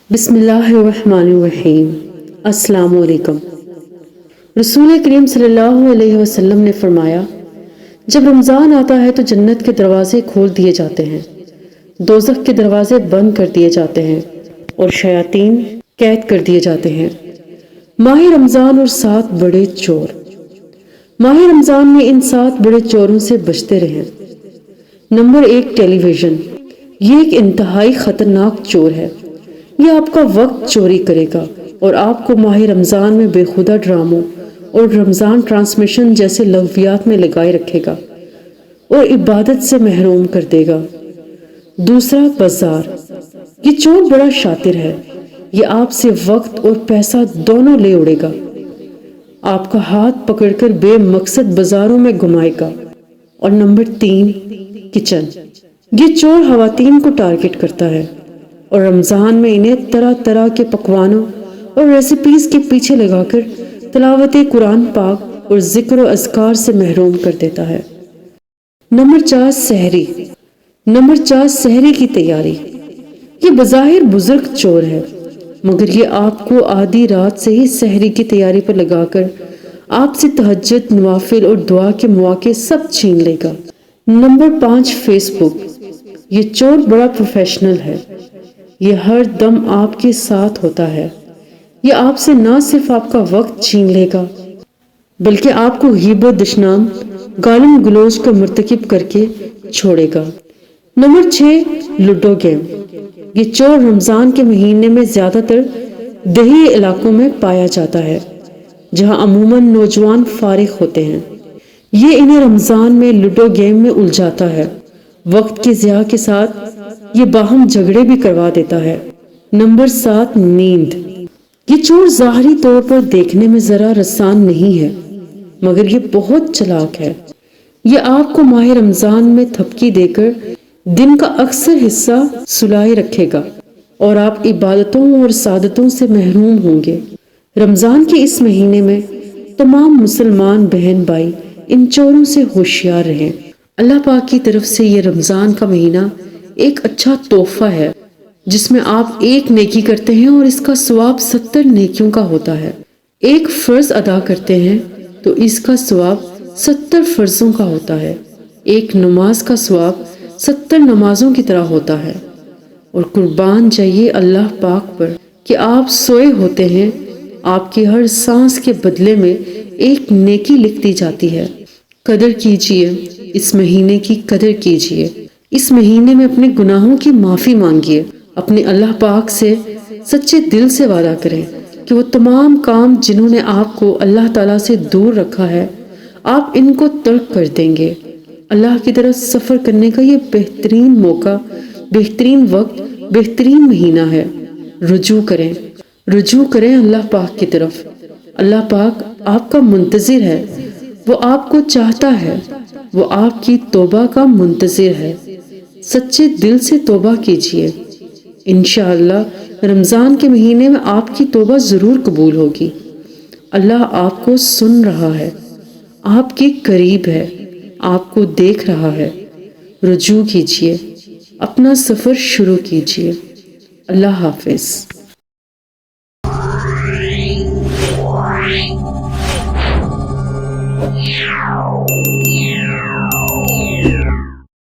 بسم اللہ الرحمن الرحیم۔ السلام علیکم۔ رسول کریم صلی اللہ علیہ وسلم نے فرمایا، جب رمضان آتا ہے تو جنت کے دروازے کھول دیے جاتے ہیں، دوزخ کے دروازے بند کر دیے جاتے ہیں اور شیاطین قید کر دیے جاتے ہیں۔ ماہ رمضان اور 7 بڑے چور۔ ماہ رمضان میں ان 7 بڑے چوروں سے بچتے رہیں۔ نمبر 1، ٹیلی ویژن۔ یہ ایک انتہائی خطرناک چور ہے۔ یہ آپ کا وقت چوری کرے گا اور آپ کو ماہ رمضان میں بے خودہ ڈراموں اور رمضان ٹرانسمیشن جیسے لغویات میں لگائے رکھے گا اور عبادت سے محروم کر دے گا۔ دوسرا، بازار۔ یہ چور بڑا شاطر ہے۔ یہ آپ سے وقت اور پیسہ دونوں لے اڑے گا۔ آپ کا ہاتھ پکڑ کر بے مقصد بازاروں میں گھمائے گا۔ اور نمبر 3، کچن۔ یہ چور خواتین کو ٹارگٹ کرتا ہے اور رمضان میں انہیں طرح طرح کے پکوانوں اور ریسیپیز کے پیچھے لگا کر تلاوت قرآن پاک اور ذکر و اذکار سے محروم کر دیتا ہے۔ نمبر 4، سحری۔ نمبر 4، سحری کی تیاری۔ یہ بظاہر بزرگ چور ہے، مگر یہ آپ کو آدھی رات سے ہی سحری کی تیاری پر لگا کر آپ سے تہجد، نوافل اور دعا کے مواقع سب چھین لے گا۔ نمبر 5، فیس بک۔ یہ چور بڑا پروفیشنل ہے۔ یہ ہر دم آپ کے ساتھ ہوتا ہے۔ یہ آپ سے نہ صرف آپ کا وقت چھین لے گا بلکہ آپ کو غیبت، دشنام، گالم گلوچ کا مرتکب کر کے چھوڑے گا۔ Number 6، ludo game. یہ چور رمضان کے مہینے میں زیادہ تر دیہی علاقوں میں پایا جاتا ہے، جہاں عموماً نوجوان فارغ ہوتے ہیں۔ یہ انہیں رمضان میں لوڈو گیم میں الجھاتا ہے۔ وقت کے ضیاع کے ساتھ یہ باہم جھگڑے بھی کروا دیتا ہے۔ نمبر 7، نیند۔ یہ چور ظاہری طور پر دیکھنے میں ذرا رسان نہیں ہے، مگر یہ بہت چلاک ہے۔ یہ آپ کو ماہ رمضان میں تھپکی دے کر دن کا اکثر حصہ سلائے رکھے گا اور آپ عبادتوں اور سعادتوں سے محروم ہوں گے۔ رمضان کے اس مہینے میں تمام مسلمان بہن بھائی ان چوروں سے ہوشیار رہیں۔ اللہ پاک کی طرف سے یہ رمضان کا مہینہ ایک اچھا تحفہ ہے جس میں آپ ایک نیکی کرتے ہیں اور اس کا ثواب 70 نیکیوں کا ہوتا ہے۔ ایک فرض ادا کرتے ہیں تو اس کا ثواب 70 فرضوں کا ہوتا ہے۔ ایک نماز کا ثواب 70 نمازوں کی طرح ہوتا ہے۔ اور قربان جائیے اللہ پاک پر کہ آپ سوئے ہوتے ہیں، آپ کی ہر سانس کے بدلے میں ایک نیکی لکھ دی جاتی ہے۔ قدر کیجئے، اس مہینے کی قدر کیجئے۔ اس مہینے میں اپنے گناہوں کی معافی مانگیے۔ اپنے اللہ پاک سے سچے دل سے وعدہ کریں کہ وہ تمام کام جنہوں نے آپ کو اللہ تعالیٰ سے دور رکھا ہے، آپ ان کو ترک کر دیں گے۔ اللہ کی طرف سفر کرنے کا یہ بہترین موقع، بہترین وقت، بہترین مہینہ ہے۔ رجوع کریں، رجوع کریں اللہ پاک کی طرف۔ اللہ پاک آپ کا منتظر ہے، وہ آپ کو چاہتا ہے، وہ آپ کی توبہ کا منتظر ہے۔ سچے دل سے توبہ کیجئے، انشاءاللہ رمضان کے مہینے میں آپ کی توبہ ضرور قبول ہوگی۔ اللہ آپ کو سن رہا ہے، آپ کے قریب ہے، آپ کو دیکھ رہا ہے۔ رجوع کیجئے، اپنا سفر شروع کیجئے۔ اللہ حافظ۔ Yeah.